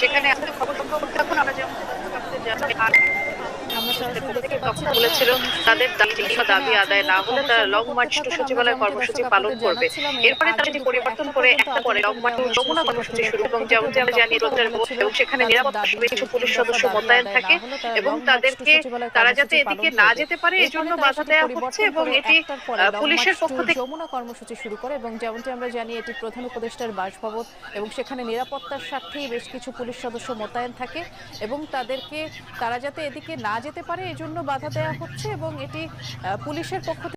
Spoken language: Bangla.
সেখানে আসলে খবর তখন আমরা যেমন আমরা সরাসরি দেখতে পাচ্ছি বলেছিল তাদের দাবি আদায় না হলে তারা লং মার্চ টু আমরা সচিবালয় যেমনটি কর্মসূচি দর্শক পালন আপনাদের করবে। জানাচ্ছিলাম এরপরে তারা যদি পরিবর্তন করে একটা পরে লং মার্চ টু যমুনা কর্মসূচি শুরু এবং যেমনটি আমরা জানি এবং সেখানে নিরাপত্তা কিছু পুলিশ সদস্য মোতায়েন থাকে এবং তাদেরকে তারা যাতে এদিকে না যেতে পারে এই জন্য বাধা দেওয়া হচ্ছে এবং এটি পুলিশের পক্ষ থেকে যমুনা কর্মসূচি শুরু করে এবং যেমনটি আমরা জানি এটি প্রধান উপদেষ্টার বাসভবন এবং সেখানে নিরাপত্তার স্বার্থেই বেশ কিছু পুলিশ সদস্য মোতায়েন থাকে এবং তারা যাতে এদিকে না যেতে পারে এজন্য বাধা দেওয়া হচ্ছে এবং এটি পুলিশের পক্ষ